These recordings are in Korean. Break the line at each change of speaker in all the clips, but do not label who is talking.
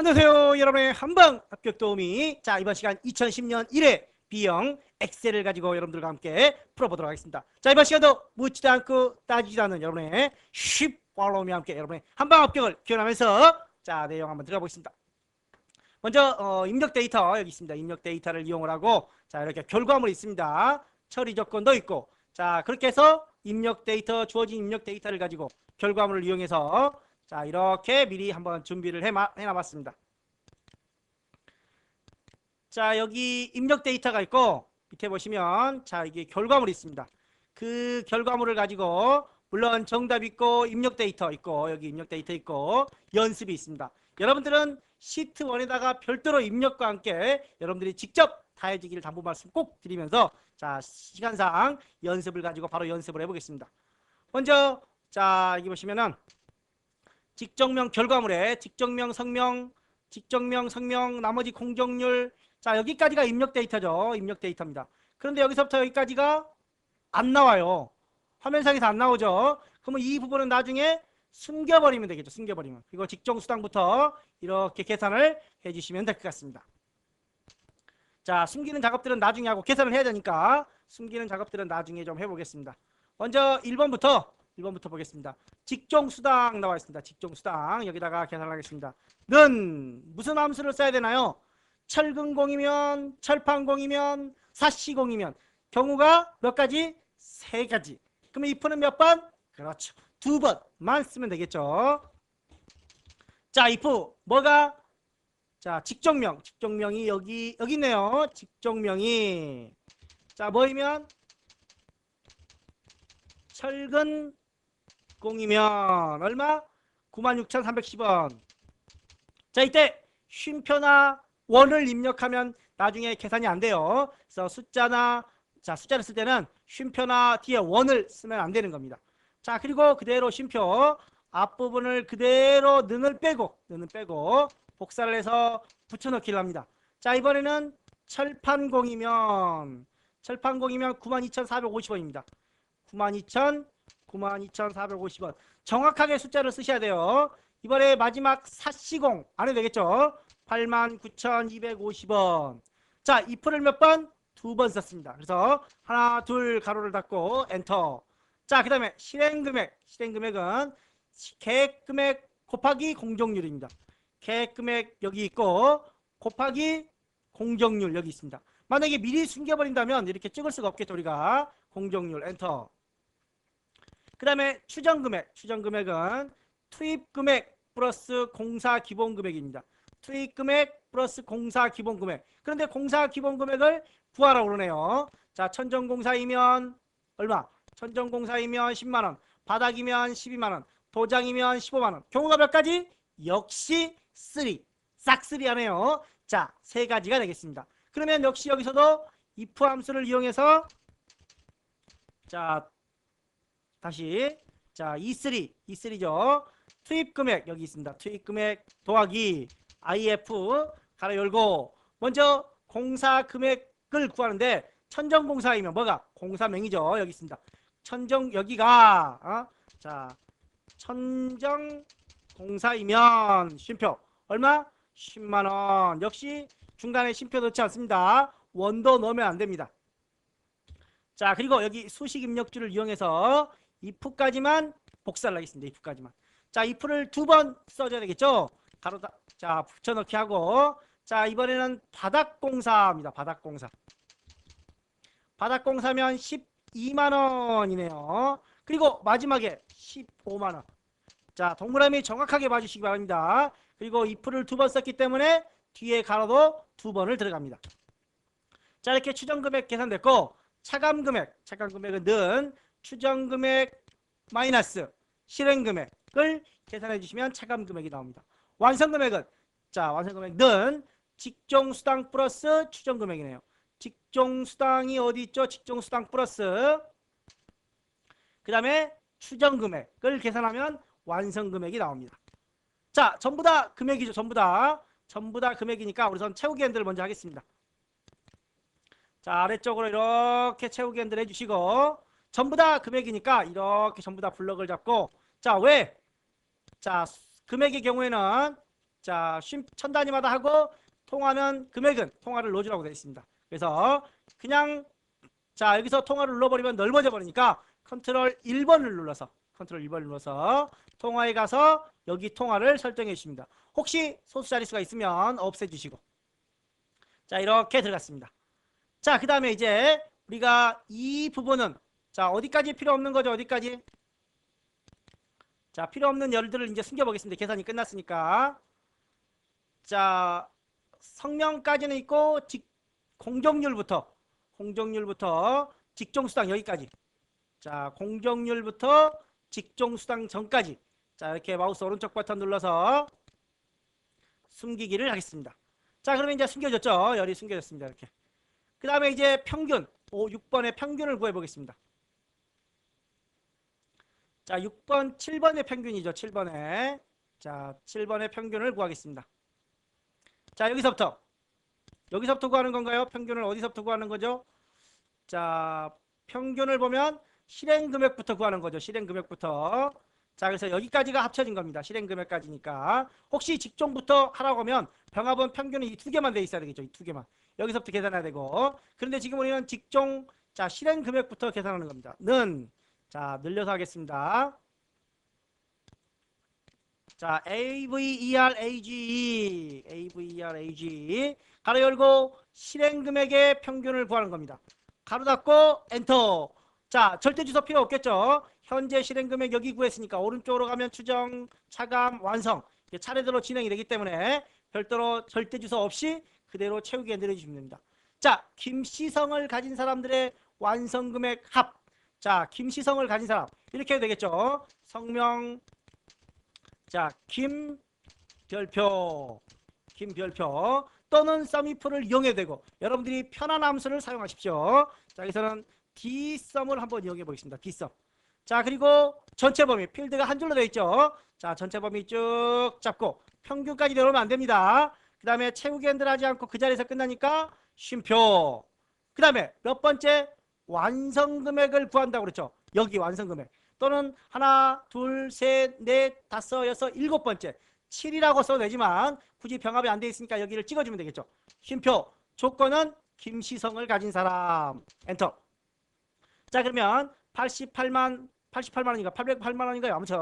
안녕하세요. 여러분의 한방 합격 도우미. 자, 이번 시간 2010년 1회 B형 엑셀을 가지고 여러분들과 함께 풀어보도록 하겠습니다. 자, 이번 시간도 묻지도 않고 따지지도 않는 여러분의 쉽 팔로우미와 함께 여러분의 한방 합격을 기원하면서 자, 내용 한번 들어가 보겠습니다. 먼저 입력 데이터 여기 있습니다. 입력 데이터를 이용을 하고 자, 이렇게 결과물이 있습니다. 처리 조건도 있고 자, 그렇게 해서 입력 데이터 주어진 입력 데이터를 가지고 결과물을 이용해서 자, 이렇게 미리 한번 준비를 해놔봤습니다. 자, 여기 입력 데이터가 있고 밑에 보시면 자, 이게 결과물이 있습니다. 그 결과물을 가지고 물론 정답 있고 입력 데이터 있고 여기 입력 데이터 있고 연습이 있습니다. 여러분들은 시트 1에다가 별도로 입력과 함께 여러분들이 직접 다 해주기를 당부 말씀 꼭 드리면서 자, 시간상 연습을 가지고 바로 연습을 해보겠습니다. 먼저 자, 여기 보시면은 직정명 결과물에 직정명, 성명, 나머지 공정률 자, 여기까지가 입력 데이터죠. 입력 데이터입니다. 그런데 여기서부터 여기까지가 안 나와요. 화면상에서 안 나오죠. 그러면 이 부분은 나중에 숨겨버리면 되겠죠. 숨겨버리면. 그리고 직종수당부터 이렇게 계산을 해주시면 될 것 같습니다. 자, 숨기는 작업들은 나중에 하고 계산을 해야 되니까 숨기는 작업들은 나중에 좀 해보겠습니다. 먼저 1번부터 보겠습니다. 직종수당 나와 있습니다. 직종수당 여기다가 계산을 하겠습니다. 는 무슨 함수를 써야 되나요? 철근공이면 철판공이면 사시공이면 경우가 몇 가지? 세 가지. 그러면 if는 몇 번? 그렇죠. 두 번만 쓰면 되겠죠. 자, if 뭐가? 자, 직종명이 여기 있네요. 직종명이 자, 뭐이면 철근 공이면 얼마? 96,310원. 자, 이때 쉼표나 원을 입력하면 나중에 계산이 안 돼요. 그래서 숫자를 쓸 때는 쉼표나 뒤에 원을 쓰면 안 되는 겁니다. 자, 그리고 그대로 쉼표 앞부분을 그대로 는을 빼고 복사를 해서 붙여넣기를 합니다. 자, 이번에는 철판공이면 92,450원입니다. 92,450원. 정확하게 숫자를 쓰셔야 돼요. 이번에 마지막 사시공 안 해도 되겠죠? 89,250원. 자, if를 몇 번? 두 번 썼습니다. 그래서 하나, 둘 가로를 닫고 엔터. 자, 그 다음에 실행금액은 계획금액 곱하기 공정률입니다. 계획금액 여기 있고 곱하기 공정률 여기 있습니다. 만약에 미리 숨겨버린다면 이렇게 찍을 수가 없겠죠. 우리가 공정률 엔터. 그 다음에 추정금액은 투입금액 플러스 공사 기본금액입니다. 투입금액 플러스 공사 기본금액. 그런데 공사 기본금액을 구하라고 그러네요. 자, 천정공사이면 얼마? 천정공사이면 10만원, 바닥이면 12만원, 도장이면 15만원. 경우가 몇 가지? 역시 3. 싹3 하네요. 자, 세 가지가 되겠습니다. 그러면 역시 여기서도 if 함수를 이용해서 자, 다시 자, E3죠. 투입금액 여기 있습니다. 투입금액 더하기 IF 가로 열고 먼저 공사금액을 구하는데 천정공사이면 뭐가? 공사명이죠. 여기 있습니다. 천정 여기가 자, 천정공사이면 쉼표 얼마? 10만원. 역시 중간에 쉼표 넣지 않습니다. 원도 넣으면 안 됩니다. 자, 그리고 여기 수식 입력줄을 이용해서 if까지만 복사를 하겠습니다. if까지만. 자, if를 두 번 써줘야 되겠죠. 자, 붙여넣기 하고 자, 이번에는 바닥공사입니다. 바닥공사면 12만원이네요. 그리고 마지막에 15만원. 자, 동그라미 정확하게 봐주시기 바랍니다. 그리고 if를 두 번 썼기 때문에 뒤에 가로도 두 번을 들어갑니다. 자, 이렇게 추정금액 계산됐고 차감금액은 는 추정금액 마이너스 실행금액을 계산해 주시면 차감금액이 나옵니다. 완성금액은 자, 완성금액은 직종수당 플러스 추정금액이네요. 직종수당이 어디 있죠? 직종수당 플러스 그 다음에 추정금액을 계산하면 완성금액이 나옵니다. 자, 전부 다 금액이죠. 전부 다 금액이니까 우선 채우기 핸들을 먼저 하겠습니다. 자, 아래쪽으로 이렇게 채우기 핸들 해주시고 전부 다 금액이니까 이렇게 전부 다 블럭을 잡고 자, 왜? 자, 금액의 경우에는 자, 천 단위마다 하고 통화는 금액은 통화를 넣어주라고 되어 있습니다. 그래서 그냥 자, 여기서 통화를 눌러버리면 넓어져 버리니까 컨트롤 1번을 눌러서 통화에 가서 여기 통화를 설정해 주십니다. 혹시 소수 자릿수가 있으면 없애주시고. 자, 이렇게 들어갔습니다. 자, 그 다음에 이제 우리가 이 부분은 자, 어디까지 필요 없는 거죠? 어디까지? 자, 필요 없는 열들을 이제 숨겨보겠습니다. 계산이 끝났으니까. 자, 성명까지는 있고 공정률부터 직종수당 여기까지. 자, 공정률부터 직종수당 전까지. 자, 이렇게 마우스 오른쪽 버튼 눌러서 숨기기를 하겠습니다. 자, 그러면 이제 숨겨졌죠? 열이 숨겨졌습니다. 이렇게. 그 다음에 이제 평균, 6번의 평균을 구해보겠습니다. 자, 6번, 7번의 평균이죠. 7번에. 자, 7번의 평균을 구하겠습니다. 자, 여기서부터 구하는 건가요? 평균을 어디서부터 구하는 거죠? 자, 평균을 보면 실행금액부터 구하는 거죠. 실행금액부터. 자, 그래서 여기까지가 합쳐진 겁니다. 실행금액까지니까. 혹시 직종부터 하라고 하면 병합은 평균은 이 두 개만 돼 있어야 되겠죠. 이 두 개만. 여기서부터 계산해야 되고. 그런데 지금 우리는 직종, 자, 실행금액부터 계산하는 겁니다. 자, 늘려서 하겠습니다. 자, AVERAGE 가로 열고 실행금액의 평균을 구하는 겁니다. 가로 닫고 엔터. 자, 절대 주소 필요 없겠죠. 현재 실행금액 여기 구했으니까 오른쪽으로 가면 추정, 차감, 완성 차례대로 진행이 되기 때문에 별도로 절대 주소 없이 그대로 채우기에 내려주시면 됩니다. 자, 김시성을 가진 사람들의 완성금액 합. 자, 김시성을 가진 사람 이렇게 해도 되겠죠. 성명, 자, 김별표 또는 썸이프를 이용해도 되고 여러분들이 편한 함수를 사용하십시오. 자, 여기서는 dsum을 한번 이용해 보겠습니다. dsum. 자, 그리고 전체 범위 필드가 한 줄로 되어 있죠. 자, 전체 범위 쭉 잡고 평균까지 내려오면 안 됩니다. 그 다음에 채우기 핸들 하지 않고 그 자리에서 끝나니까 쉼표. 그 다음에 몇 번째 완성금액을 구한다고 그랬죠. 여기 완성금액 또는 하나, 둘, 셋, 넷, 다섯, 여섯, 일곱 번째 7이라고 써도 되지만 굳이 병합이 안 돼 있으니까 여기를 찍어주면 되겠죠. 쉼표. 조건은 김시성을 가진 사람. 엔터. 자, 그러면 88만 원인가 808만 원인가요? 아무튼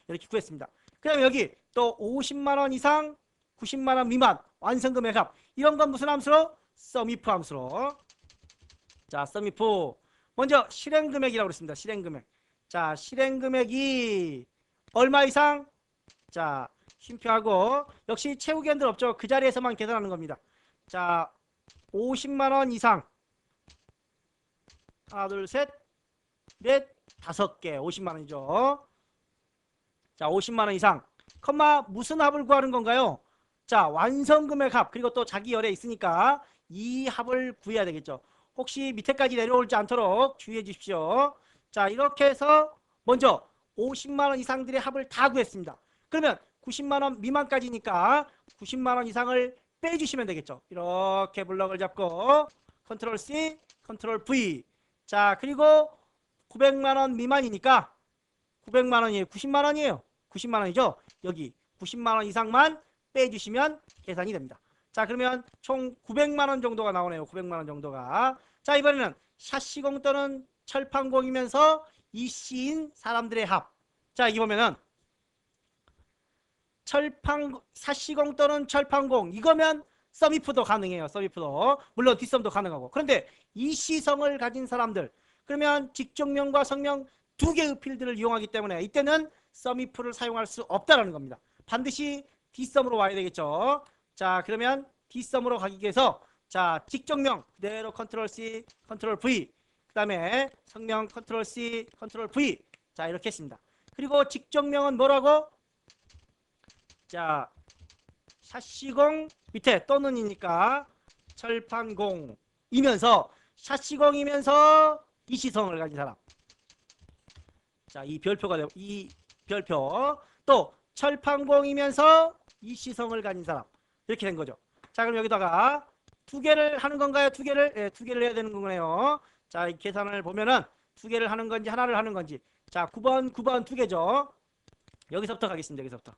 이렇게 구했습니다. 그 다음에 여기 또 50만 원 이상 90만 원 미만 완성금액 합. 이런 건 무슨 함수로? 썸이프 함수로. 자, 썸이프. 먼저 실행금액이라고 그랬습니다. 실행금액. 자, 실행금액이 얼마 이상? 자, 쉼표하고 역시 채우기 핸들 없죠. 그 자리에서만 계산하는 겁니다. 자, 50만 원 이상. 하나, 둘, 셋, 넷, 5개. 50만 원이죠. 자, 50만 원 이상. 컴마 무슨 합을 구하는 건가요? 자, 완성금액 합. 그리고 또 자기 열에 있으니까 이 합을 구해야 되겠죠. 혹시 밑에까지 내려오지 않도록 주의해 주십시오. 자, 이렇게 해서 먼저 50만 원 이상들의 합을 다 구했습니다. 그러면 90만 원 미만까지니까 90만 원 이상을 빼주시면 되겠죠. 이렇게 블럭을 잡고 컨트롤 C, 컨트롤 V. 자, 그리고 900만 원 미만이니까 900만 원이에요. 90만 원이에요. 90만 원이죠. 여기 90만 원 이상만 빼주시면 계산이 됩니다. 자, 그러면 총 900만 원 정도가 나오네요. 900만 원 정도가. 자, 이번에는 샷시공 또는 철판공이면서 이씨인 사람들의 합. 자, 여기 보면은 샷시공 또는 철판공 이거면 썸이프도 가능해요. 썸이프도. 물론 뒷썸도 가능하고. 그런데 이씨성을 가진 사람들 그러면 직종명과 성명 두 개의 필드를 이용하기 때문에 이때는 썸이프를 사용할 수 없다라는 겁니다. 반드시 뒷썸으로 와야 되겠죠. 자, 그러면 뒷썸으로 가기 위해서 자, 직종명 그대로 컨트롤 C, 컨트롤 V. 그 다음에 성명 컨트롤 C, 컨트롤 V. 자, 이렇게 했습니다. 그리고 직종명은 뭐라고? 자, 샷시공 밑에 또는이니까 철판공이면서 샷시공이면서 이시성을 가진 사람. 자, 이 별표가 되고 이 별표 또 철판공이면서 이시성을 가진 사람. 이렇게 된 거죠. 자, 그럼 여기다가 두 개를 하는 건가요? 두 개를? 네, 두 개를 해야 되는 거네요. 자, 이 계산을 보면은 두 개를 하는 건지 하나를 하는 건지. 자, 9번 두 개죠. 여기서부터 가겠습니다. 여기서부터.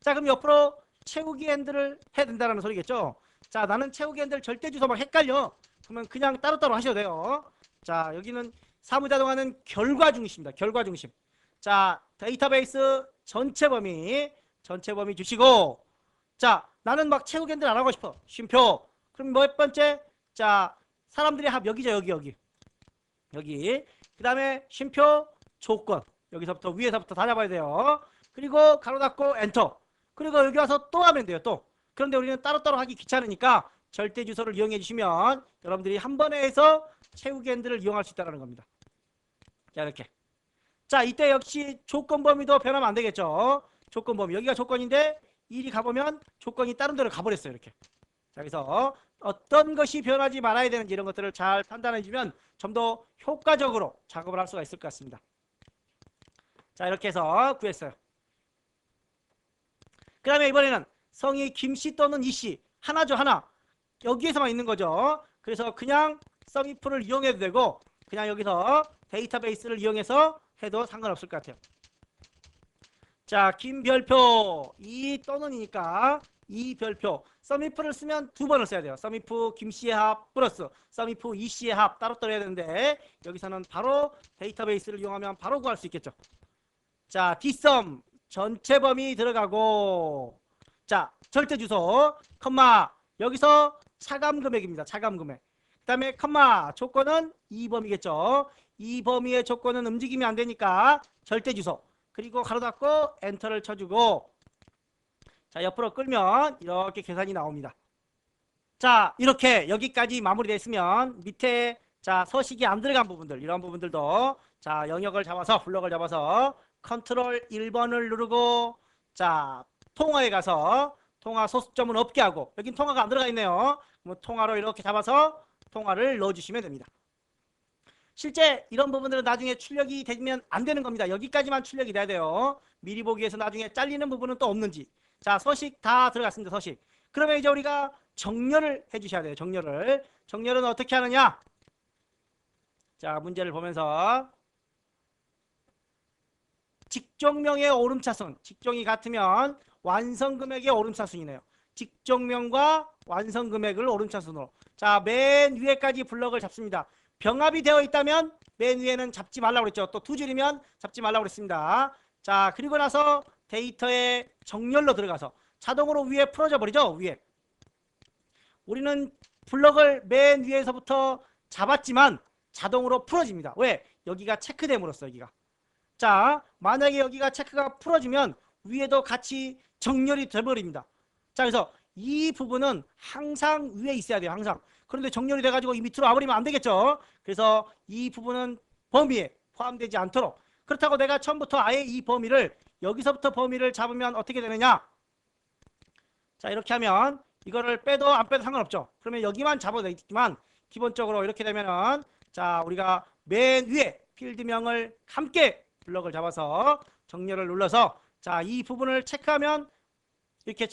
자, 그럼 옆으로 채우기 핸들을 해야 된다는 소리겠죠. 자, 나는 채우기 핸들 절대 주소 막 헷갈려. 그러면 그냥 따로따로 하셔도 돼요. 자, 여기는 사무자동화는 결과 중심입니다. 결과 중심. 자, 데이터베이스 전체 범위 주시고, 자, 나는 막 채우기 핸들 안 하고 싶어. 쉼표. 그럼 몇 번째? 자, 사람들의 합 여기죠. 여기. 그 다음에 쉼표 조건. 여기서부터 위에서부터 다 잡아야 돼요. 그리고 가로 닫고 엔터. 그리고 여기 와서 또 하면 돼요. 또. 그런데 우리는 따로따로 하기 귀찮으니까 절대 주소를 이용해 주시면 여러분들이 한 번에 해서 채우기 핸들을 이용할 수 있다는 겁니다. 자, 이렇게. 자, 이때 역시 조건 범위도 변하면 안 되겠죠. 조건 범위. 여기가 조건인데 일이 가보면 조건이 다른 데로 가버렸어요. 이렇게. 자, 그래서 어떤 것이 변하지 말아야 되는지 이런 것들을 잘 판단해 주면 좀 더 효과적으로 작업을 할 수가 있을 것 같습니다. 자, 이렇게 해서 구했어요. 그 다음에 이번에는 성이 김씨 또는 이씨. 하나죠, 하나. 여기에서만 있는 거죠. 그래서 그냥 썸이프를 이용해도 되고 그냥 여기서 데이터베이스를 이용해서 해도 상관없을 것 같아요. 자, 김별표. 이 또는이니까 이 별표. 썸이프를 쓰면 두 번을 써야 돼요. 썸이프 김씨의 합 플러스 썸이프 이씨의 합 따로따로 해야 되는데 여기서는 바로 데이터베이스를 이용하면 바로 구할 수 있겠죠. 자, dsum 전체 범위 들어가고, 자, 절대 주소 컴마 여기서 차감 금액입니다. 차감 금액. 그 다음에 컴마 조건은 이 범위겠죠. 이 범위의 조건은 움직이면 안 되니까 절대 주소. 그리고 가로 닫고 엔터를 쳐주고, 자, 옆으로 끌면 이렇게 계산이 나옵니다. 자, 이렇게 여기까지 마무리됐으면 밑에 자, 서식이 안 들어간 부분들, 이런 부분들도 자, 영역을 잡아서 블럭을 잡아서 컨트롤 1번을 누르고, 자, 통화에 가서 통화 소수점은 없게 하고, 여긴 통화가 안 들어가 있네요. 그럼 통화로 이렇게 잡아서 통화를 넣어주시면 됩니다. 실제 이런 부분들은 나중에 출력이 되면 안 되는 겁니다. 여기까지만 출력이 돼야 돼요. 미리 보기에서 나중에 잘리는 부분은 또 없는지. 자, 서식 다 들어갔습니다. 서식. 그러면 이제 우리가 정렬을 해주셔야 돼요. 정렬은 어떻게 하느냐? 자, 문제를 보면서 직종명의 오름차순. 직종이 같으면 완성금액의 오름차순이네요. 직종명과 완성금액을 오름차순으로. 자, 맨 위에까지 블럭을 잡습니다. 병합이 되어 있다면 맨 위에는 잡지 말라고 그랬죠. 또 두 줄이면 잡지 말라고 그랬습니다. 자, 그리고 나서 데이터의 정렬로 들어가서 자동으로 위에 풀어져 버리죠. 위에. 우리는 블럭을 맨 위에서부터 잡았지만 자동으로 풀어집니다. 왜? 여기가 체크됨으로써 여기가. 자, 만약에 여기가 체크가 풀어지면 위에도 같이 정렬이 돼버립니다. 자, 그래서 이 부분은 항상 위에 있어야 돼요. 항상. 그런데 정렬이 돼가지고 이 밑으로 와버리면 안 되겠죠. 그래서 이 부분은 범위에 포함되지 않도록. 그렇다고 내가 처음부터 아예 이 범위를 여기서부터 범위를 잡으면 어떻게 되느냐. 자, 이렇게 하면 이거를 빼도 안 빼도 상관없죠. 그러면 여기만 잡아도 되겠지만 기본적으로 이렇게 되면은 자, 우리가 맨 위에 필드명을 함께 블럭을 잡아서 정렬을 눌러서 자, 이 부분을 체크하면 이렇게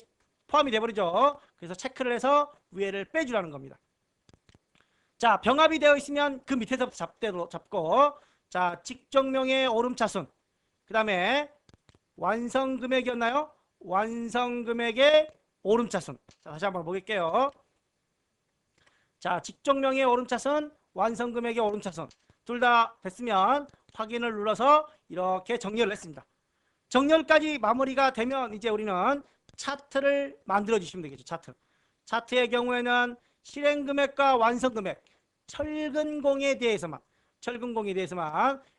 포함이 돼버리죠. 그래서 체크를 해서 위에를 빼주라는 겁니다. 자, 병합이 되어 있으면 그 밑에서부터 잡고, 자, 직종명의 오름차순. 그 다음에 완성금액이었나요? 완성금액의 오름차순. 자, 다시 한번 보겠게요. 자, 직종명의 오름차순, 완성금액의 오름차순. 둘 다 됐으면 확인을 눌러서 이렇게 정렬을 했습니다. 정렬까지 마무리가 되면 이제 우리는 차트를 만들어 주시면 되겠죠. 차트의 경우에는 실행금액과 완성금액, 철근공에 대해서만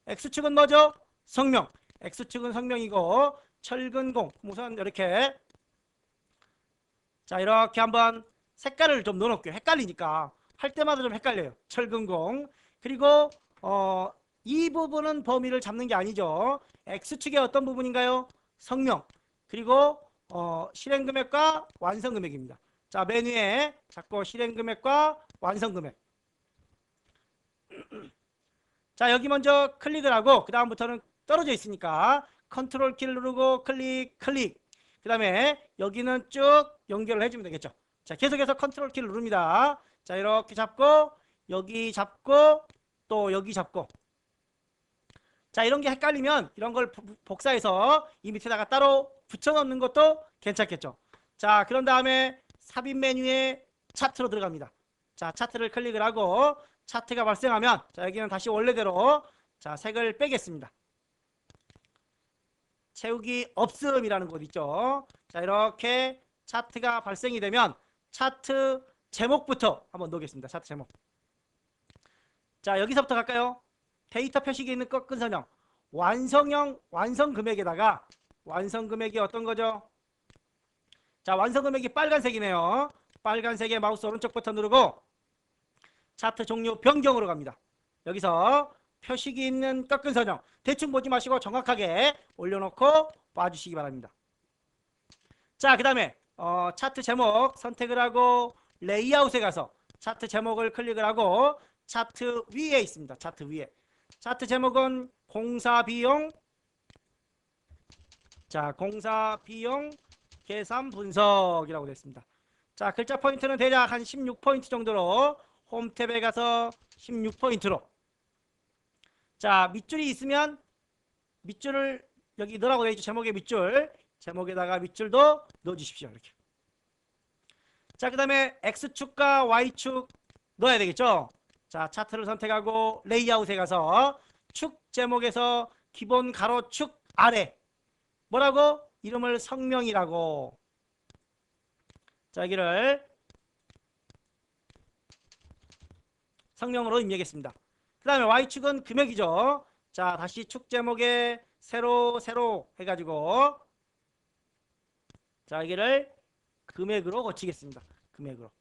X축은 뭐죠? 성명. X축은 성명이고 철근공 우선 이렇게 자, 이렇게 한번 색깔을 좀 넣어놓을게요. 헷갈리니까 할 때마다 좀 헷갈려요. 철근공. 그리고 이 부분은 범위를 잡는 게 아니죠. X축의 어떤 부분인가요? 성명. 그리고 실행금액과 완성금액입니다. 자, 맨 위에 잡고 실행금액과 완성금액. 자, 여기 먼저 클릭을 하고 그 다음부터는 떨어져 있으니까 컨트롤 키를 누르고 클릭. 그 다음에 여기는 쭉 연결을 해주면 되겠죠. 자, 계속해서 컨트롤 키를 누릅니다. 자, 이렇게 잡고 여기 잡고 또 여기 잡고. 자, 이런 게 헷갈리면 이런 걸 복사해서 이 밑에다가 따로 붙여넣는 것도 괜찮겠죠. 자, 그런 다음에 삽입 메뉴에 차트로 들어갑니다. 자, 차트를 클릭을 하고 차트가 발생하면 자, 여기는 다시 원래대로 자, 색을 빼겠습니다. 채우기 없음이라는 곳 있죠. 자, 이렇게 차트가 발생이 되면 차트 제목부터 한번 넣겠습니다. 차트 제목. 자, 여기서부터 갈까요? 데이터 표식이 있는 꺾은 선형. 완성형 완성 금액에다가 완성 금액이 어떤 거죠? 자, 완성 금액이 빨간색이네요. 빨간색에 마우스 오른쪽 버튼 누르고 차트 종류 변경으로 갑니다. 여기서 표식이 있는 꺾은 선형 대충 보지 마시고 정확하게 올려놓고 봐주시기 바랍니다. 자, 그 다음에 차트 제목 선택을 하고 레이아웃에 가서 차트 제목을 클릭을 하고 차트 위에 있습니다. 차트 위에. 차트 제목은 공사 비용. 자, 공사 비용 계산 분석이라고 되어 있습니다. 자, 글자 포인트는 대략 한 16포인트 정도로 홈 탭에 가서 16포인트로. 자, 밑줄이 있으면 밑줄을 여기 넣으라고 되어 있죠. 제목에 밑줄. 제목에다가 밑줄도 넣어 주십시오. 이렇게. 자, 그 다음에 X축과 Y축 넣어야 되겠죠. 자, 차트를 선택하고 레이아웃에 가서 축 제목에서 기본 가로축 아래 뭐라고? 이름을 성명이라고. 자, 여기를 성명으로 입력했습니다. 그 다음에 Y축은 금액이죠. 자, 다시 축 제목에 세로 해가지고 자, 여기를 금액으로 고치겠습니다. 금액으로.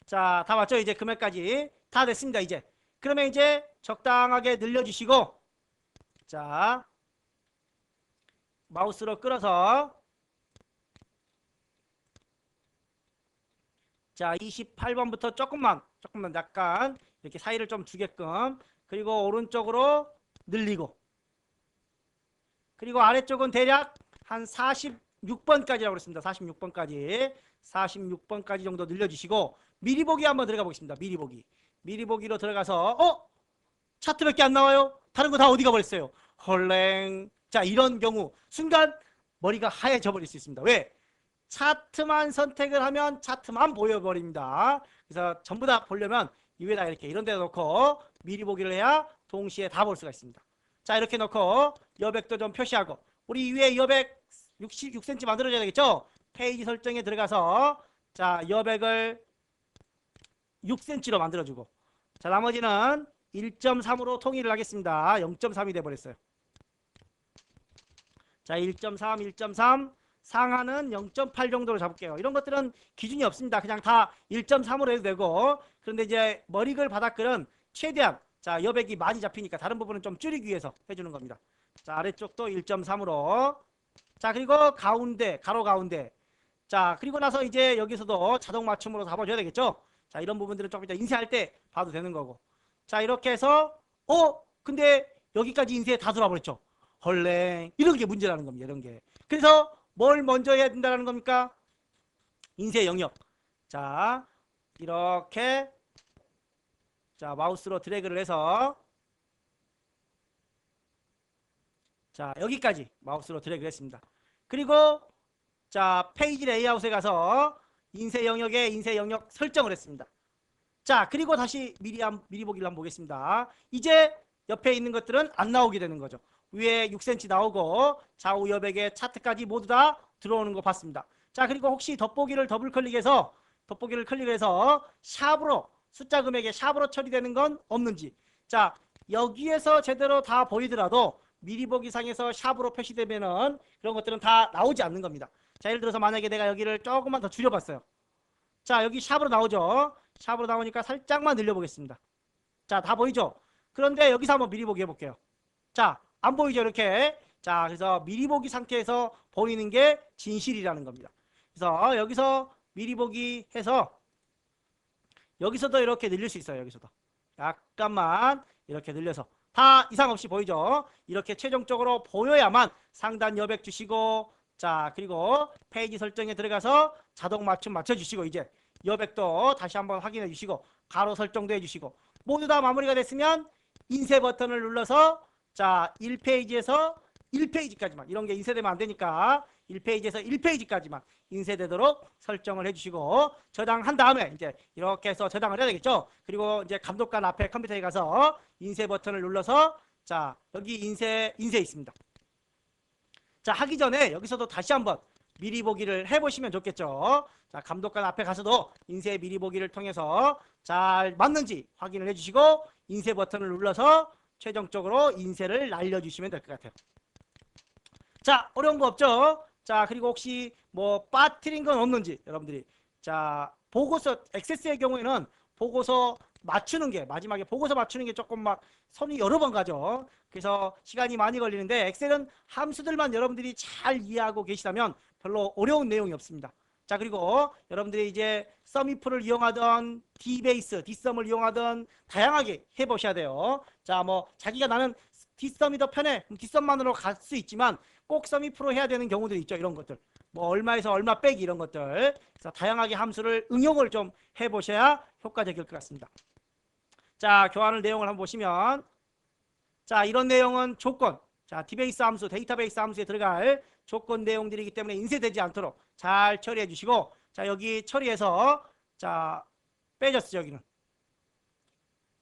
자, 다 맞죠? 이제 금액까지 다 됐습니다. 이제 그러면 이제 적당하게 늘려주시고 자, 마우스로 끌어서 자, 28번부터 조금만 약간 이렇게 사이를 좀 주게끔 그리고 오른쪽으로 늘리고 그리고 아래쪽은 대략 한 46번까지라고 그랬습니다. 46번까지 정도 늘려주시고 미리 보기 한번 들어가 보겠습니다. 미리 보기로 들어가서 차트밖에 안 나와요. 다른 거 다 어디가 버렸어요. 헐랭. 자, 이런 경우 순간 머리가 하얘져 버릴 수 있습니다. 왜? 차트만 선택을 하면 차트만 보여버립니다. 그래서 전부 다 보려면 이 위에다 이렇게 이런 데 놓고 미리 보기를 해야 동시에 다 볼 수가 있습니다. 자, 이렇게 놓고 여백도 좀 표시하고 우리 위에 여백 66cm 만들어줘야 되겠죠? 페이지 설정에 들어가서 자, 여백을 6cm로 만들어주고 자, 나머지는 1.3으로 통일을 하겠습니다. 0.3이 돼버렸어요. 자, 1.3 상하는 0.8 정도로 잡을게요. 이런 것들은 기준이 없습니다. 그냥 다 1.3으로 해도 되고 그런데 이제 머리글 바닥글은 최대한 자, 여백이 많이 잡히니까 다른 부분은 좀 줄이기 위해서 해주는 겁니다. 자, 아래쪽도 1.3으로 자, 그리고 가운데 가로 가운데 자, 그리고 나서 이제 여기서도 자동 맞춤으로 잡아줘야 되겠죠. 자, 이런 부분들은 조금 이따 인쇄할 때 봐도 되는 거고 자, 이렇게 해서 근데 여기까지 인쇄 다 돌아버렸죠. 헐랭. 이런 게 문제라는 겁니다. 이런 게. 그래서 뭘 먼저 해야 된다는 겁니까? 인쇄 영역. 자, 이렇게 자, 마우스로 드래그를 해서 자, 여기까지 마우스로 드래그를 했습니다. 그리고 자, 페이지 레이아웃에 가서 인쇄 영역에 인쇄 영역 설정을 했습니다. 자, 그리고 다시 미리 보기를 한번 보겠습니다. 이제 옆에 있는 것들은 안 나오게 되는 거죠. 위에 6cm 나오고 좌우 여백에 차트까지 모두 다 들어오는 거 봤습니다. 자, 그리고 혹시 덧보기를 클릭해서 샵으로 숫자 금액에 샵으로 처리되는 건 없는지 자, 여기에서 제대로 다 보이더라도 미리 보기 상에서 샵으로 표시되면은 그런 것들은 다 나오지 않는 겁니다. 자, 예를 들어서 만약에 내가 여기를 조금만 더 줄여봤어요. 자, 여기 샵으로 나오죠. 샵으로 나오니까 살짝만 늘려보겠습니다. 자, 다 보이죠? 그런데 여기서 한번 미리 보기 해볼게요. 자, 안 보이죠? 이렇게. 자, 그래서 미리 보기 상태에서 보이는 게 진실이라는 겁니다. 그래서 여기서 미리 보기 해서 여기서도 이렇게 늘릴 수 있어요. 여기서도. 약간만 이렇게 늘려서. 다 이상 없이 보이죠? 이렇게 최종적으로 보여야만 상단 여백 주시고 자, 그리고 페이지 설정에 들어가서 자동 맞춤 맞춰주시고 이제 여백도 다시 한번 확인해 주시고 가로 설정도 해주시고 모두 다 마무리가 됐으면 인쇄 버튼을 눌러서 자, 1페이지에서 1페이지까지만 이런 게 인쇄되면 안 되니까 1페이지에서 1페이지까지만 인쇄되도록 설정을 해주시고 저장한 다음에 이제 이렇게 해서 저장을 해야 되겠죠. 그리고 이제 감독관 앞에 컴퓨터에 가서 인쇄 버튼을 눌러서 자 여기 인쇄 있습니다. 자 하기 전에 여기서도 다시 한번 미리 보기를 해보시면 좋겠죠. 자 감독관 앞에 가서도 인쇄 미리 보기를 통해서 잘 맞는지 확인을 해주시고 인쇄 버튼을 눌러서 최종적으로 인쇄를 날려주시면 될 것 같아요. 자 어려운 거 없죠? 자 그리고 혹시 뭐 빠뜨린 건 없는지 여러분들이 자 보고서 액세스의 경우에는 보고서 맞추는 게 마지막에 보고서 맞추는 게 조금 막 손이 여러 번 가죠. 그래서 시간이 많이 걸리는데 엑셀은 함수들만 여러분들이 잘 이해하고 계시다면 별로 어려운 내용이 없습니다. 자 그리고 여러분들이 이제 썸이프를 이용하던 D베이스, D썸을 이용하던 다양하게 해보셔야 돼요. 자 뭐 자기가 나는 D썸이 더 편해 D썸만으로 갈 수 있지만 꼭 썸이프로 해야 되는 경우들이 있죠. 이런 것들 뭐 얼마에서 얼마 빼기 이런 것들 그래서 다양하게 함수를 응용을 좀 해보셔야 효과적일 것 같습니다. 자 교환을 내용을 한번 보시면 자 이런 내용은 조건 자 D베이스 함수 데이터베이스 함수에 들어갈 조건 내용들이기 때문에 인쇄되지 않도록 잘 처리해 주시고 자 여기 처리해서 자 빼졌어 여기는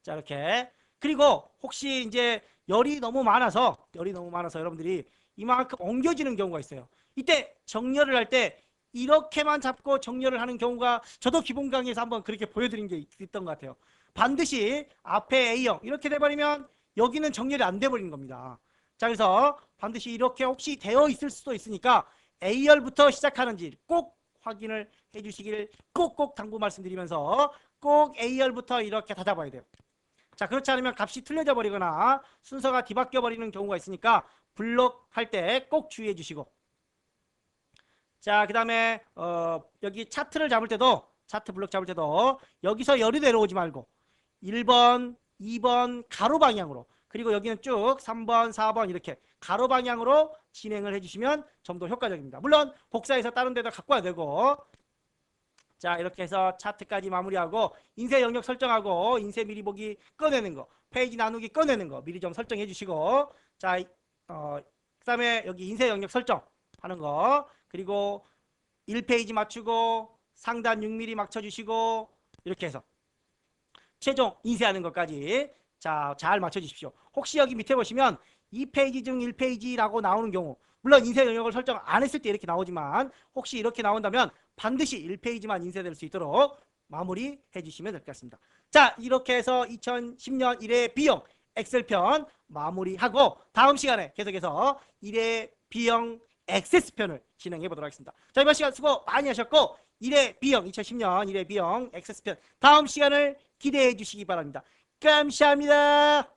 자 이렇게 그리고 혹시 이제 열이 너무 많아서 여러분들이 이만큼 옮겨지는 경우가 있어요. 이때 정렬을 할 때 이렇게만 잡고 정렬을 하는 경우가 저도 기본 강의에서 한번 그렇게 보여드린 게 있던 것 같아요. 반드시 앞에 A형 이렇게 돼버리면 여기는 정렬이 안 돼버리는 겁니다. 자 그래서 반드시 이렇게 혹시 되어 있을 수도 있으니까 A열부터 시작하는지 꼭 확인을 해주시길 꼭꼭 당부 말씀드리면서 꼭 A열부터 이렇게 다 잡아야 돼요. 자 그렇지 않으면 값이 틀려져 버리거나 순서가 뒤바뀌어 버리는 경우가 있으니까 블록 할 때 꼭 주의해 주시고 자 그 다음에 여기 차트를 잡을 때도 차트 블록 잡을 때도 여기서 열이 내려오지 말고 1번 2번 가로 방향으로 그리고 여기는 쭉 3번 4번 이렇게 가로 방향으로 진행을 해주시면 좀 더 효과적입니다. 물론 복사해서 다른 데도 갖고 와야 되고 자 이렇게 해서 차트까지 마무리하고 인쇄 영역 설정하고 인쇄 미리 보기 꺼내는 거 페이지 나누기 꺼내는 거 미리 좀 설정해 주시고 자 그 다음에 여기 인쇄 영역 설정하는 거 그리고 1페이지 맞추고 상단 6mm 맞춰주시고 이렇게 해서 최종 인쇄하는 것까지 자 잘 맞춰주십시오. 혹시 여기 밑에 보시면 2페이지 중 1페이지라고 나오는 경우 물론 인쇄 영역을 설정 안 했을 때 이렇게 나오지만 혹시 이렇게 나온다면 반드시 1페이지만 인쇄될 수 있도록 마무리해 주시면 될 것 같습니다. 자 이렇게 해서 2010년 1회 B형 엑셀편 마무리하고 다음 시간에 계속해서 1회 B형 액세스편을 진행해 보도록 하겠습니다. 자 이번 시간 수고 많이 하셨고 1회 B형 2010년 1회 B형 액세스편 다음 시간을 기대해 주시기 바랍니다. 감사합니다.